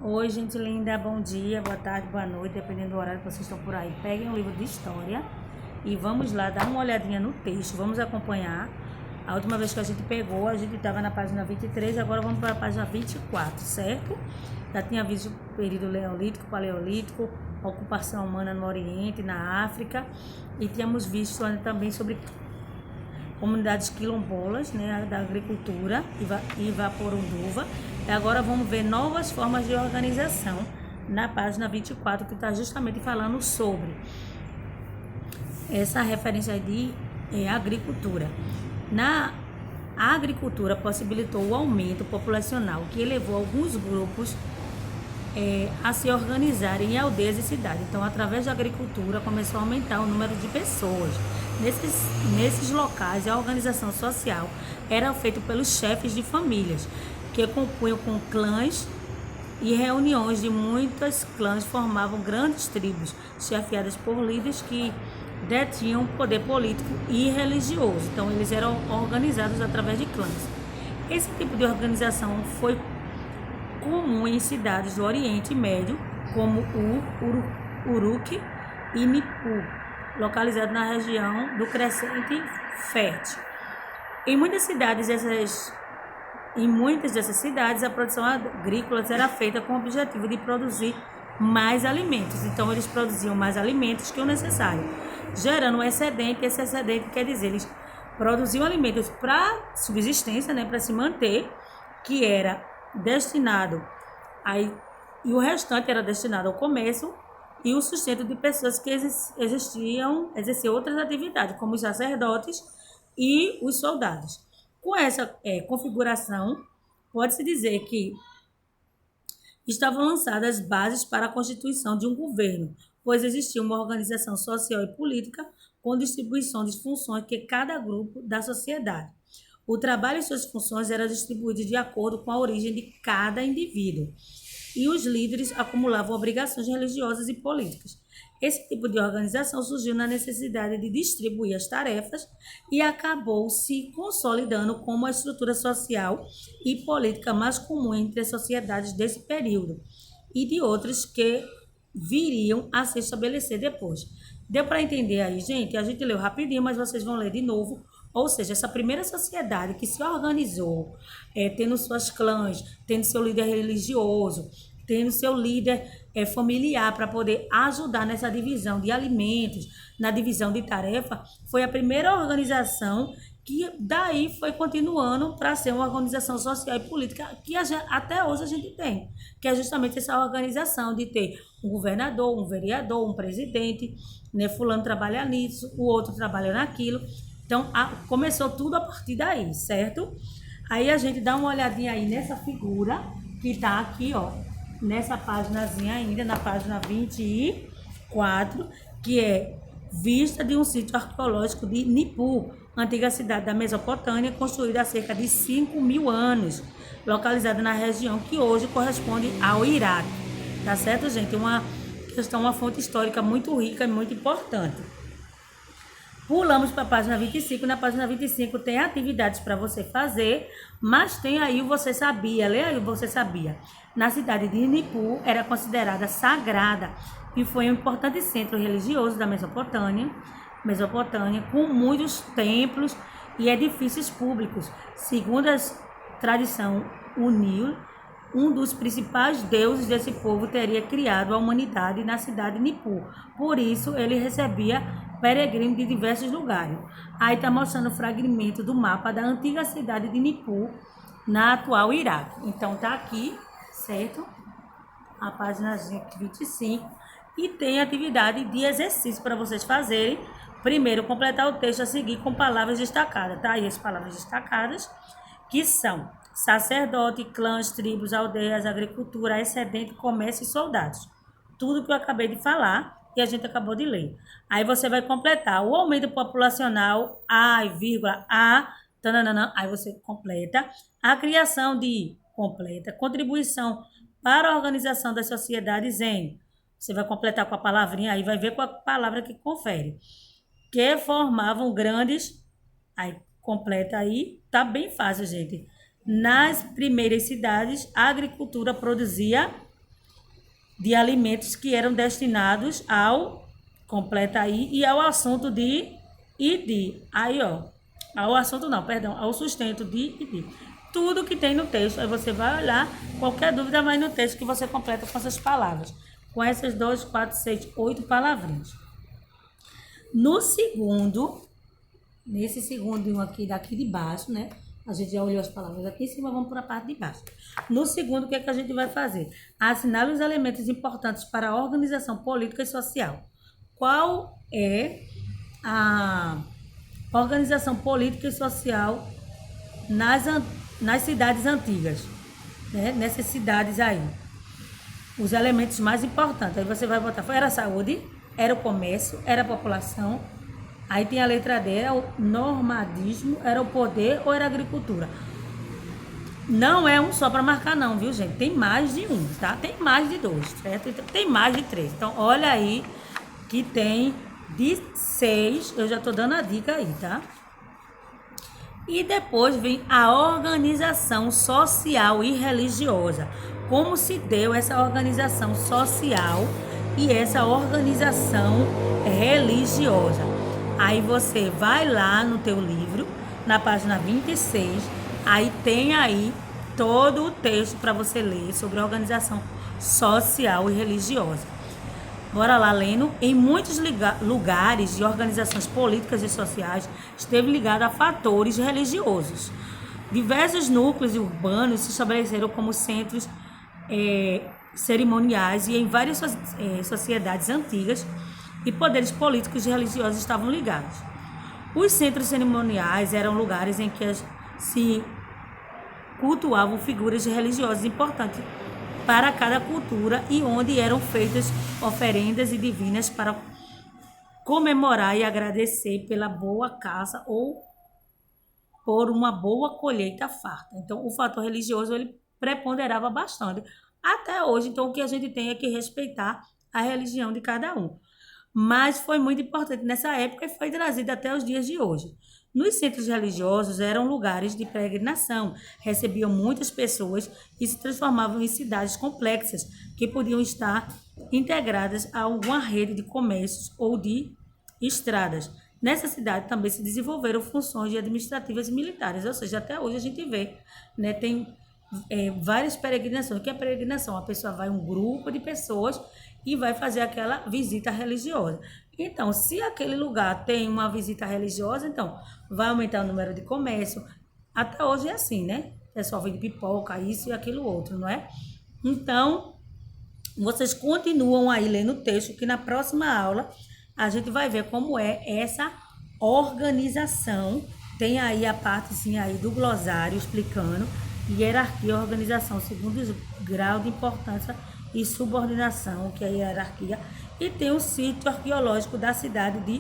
Oi, gente linda, bom dia, boa tarde, boa noite, dependendo do horário que vocês estão por aí. Peguem um livro de história e vamos lá dar uma olhadinha no texto, vamos acompanhar. A última vez que a gente pegou, a gente estava na página 23, agora vamos para a página 24, certo? Já tinha visto o período neolítico, paleolítico, ocupação humana no Oriente, na África, e tínhamos visto também sobre comunidades quilombolas, né, da agricultura e Vaporunduva. E agora vamos ver novas formas de organização na página 24, que está justamente falando sobre essa referência de agricultura. A agricultura possibilitou o aumento populacional, que elevou alguns grupos a se organizarem em aldeias e cidades. Então, através da agricultura, começou a aumentar o número de pessoas. Nesses locais, a organização social era feita pelos chefes de famílias, que compunham com clãs, e reuniões de muitas clãs formavam grandes tribos, chefiadas por líderes que detinham poder político e religioso. Então, eles eram organizados através de clãs. Esse tipo de organização foi comum em cidades do Oriente Médio, como Uruk e Nippur, localizado na região do Crescente Fértil. Em muitas dessas cidades, a produção agrícola era feita com o objetivo de produzir mais alimentos. Então, eles produziam mais alimentos que o necessário, gerando um excedente. Esse excedente quer dizer, eles produziam alimentos para subsistência, né, para se manter, que era destinado e o restante era destinado ao comércio e o sustento de pessoas que exerciam outras atividades, como os sacerdotes e os soldados. Com essa configuração, pode-se dizer que estavam lançadas as bases para a constituição de um governo, pois existia uma organização social e política com distribuição de funções que cada grupo da sociedade. O trabalho e suas funções eram distribuídos de acordo com a origem de cada indivíduo, e os líderes acumulavam obrigações religiosas e políticas. Esse tipo de organização surgiu na necessidade de distribuir as tarefas e acabou se consolidando como a estrutura social e política mais comum entre as sociedades desse período e de outras que viriam a se estabelecer depois. Deu para entender aí, gente? A gente leu rapidinho, mas vocês vão ler de novo. Ou seja, essa primeira sociedade que se organizou, tendo suas clãs, tendo seu líder religioso, tendo seu líder familiar para poder ajudar nessa divisão de alimentos, na divisão de tarefa, foi a primeira organização que daí foi continuando para ser uma organização social e política que até hoje a gente tem, que é justamente essa organização de ter um governador, um vereador, um presidente, né? Fulano trabalha nisso, o outro trabalha naquilo. Então, começou tudo a partir daí, certo? Aí a gente dá uma olhadinha aí nessa figura que está aqui, ó, nessa páginazinha ainda, na página 24, que é vista de um sítio arqueológico de Nippur, antiga cidade da Mesopotâmia, construída há cerca de 5.000 anos, localizada na região que hoje corresponde ao Iraque. Tá certo, gente? Uma fonte histórica muito rica e muito importante. Pulamos para a página 25. Na página 25 tem atividades para você fazer, mas tem aí o Você Sabia. Lê aí o Você Sabia. Na cidade de Nippur era considerada sagrada e foi um importante centro religioso da Mesopotâmia, com muitos templos e edifícios públicos. Segundo a tradição Unil, um dos principais deuses desse povo teria criado a humanidade na cidade de Nippur. Por isso, ele recebia peregrinos de diversos lugares. Aí está mostrando o fragmento do mapa da antiga cidade de Nippur, na atual Iraque. Então, está aqui, certo? A página 25. E tem atividade de exercício para vocês fazerem. Primeiro, completar o texto a seguir com palavras destacadas. Tá aí as palavras destacadas, que são sacerdote, clãs, tribos, aldeias, agricultura, excedente, comércio e soldados. Tudo que eu acabei de falar e a gente acabou de ler. Aí você vai completar o aumento populacional, tananana, aí você completa. A criação de, completa, contribuição para a organização das sociedades em, você vai completar com a palavrinha, aí vai ver com a palavra que confere. Que formavam grandes, aí completa aí, tá bem fácil, gente. Nas primeiras cidades, a agricultura produzia de alimentos que eram destinados ao, completa aí, e ao assunto de e de. Aí, ó, ao assunto não, perdão, ao sustento de e de. Tudo que tem no texto, aí você vai olhar, qualquer dúvida vai no texto que você completa com essas palavras. Com essas 2, 4, 6, 8 palavrinhas. No segundo, nesse segundo aqui, daqui de baixo, né? A gente já olhou as palavras aqui em cima, vamos para a parte de baixo. No segundo, o que é que a gente vai fazer? Assinale os elementos importantes para a organização política e social. Qual é a organização política e social nas cidades antigas? Né? Nessas cidades aí. Os elementos mais importantes. Aí você vai botar, era a saúde, era o comércio, era a população. Aí tem a letra D, era o nomadismo, era o poder ou era a agricultura. Não é um só para marcar não, viu, gente? Tem mais de um, tá? Tem mais de 2, certo? Tem mais de 3. Então, olha aí que tem de 6. Eu já tô dando a dica aí, tá? E depois vem a organização social e religiosa. Como se deu essa organização social e essa organização religiosa. Aí você vai lá no teu livro, na página 26, aí tem aí todo o texto para você ler sobre a organização social e religiosa. Bora lá lendo. Em muitos lugares e organizações políticas e sociais esteve ligado a fatores religiosos. Diversos núcleos urbanos se estabeleceram como centros cerimoniais e em várias sociedades antigas e poderes políticos e religiosos estavam ligados. Os centros cerimoniais eram lugares em que se cultuavam figuras religiosas importantes para cada cultura e onde eram feitas oferendas e divinas para comemorar e agradecer pela boa caça ou por uma boa colheita farta. Então, o fator religioso ele preponderava bastante. Até hoje, então, o que a gente tem é que respeitar a religião de cada um. Mas foi muito importante nessa época e foi trazido até os dias de hoje. Nos centros religiosos eram lugares de peregrinação, recebiam muitas pessoas e se transformavam em cidades complexas que podiam estar integradas a alguma rede de comércios ou de estradas. Nessa cidade também se desenvolveram funções administrativas e militares, ou seja, até hoje a gente vê, né, tem várias peregrinações. O que é peregrinação? A pessoa vai, um grupo de pessoas e vai fazer aquela visita religiosa. Então, se aquele lugar tem uma visita religiosa, então vai aumentar o número de comércio. Até hoje é assim, né? O pessoal vende pipoca, isso e aquilo outro, não é? Então, vocês continuam aí lendo o texto, que na próxima aula a gente vai ver como é essa organização. Tem aí a partezinha aí do glossário explicando hierarquia e organização segundo os graus de importância e subordinação, que é a hierarquia, e tem o sítio arqueológico da cidade de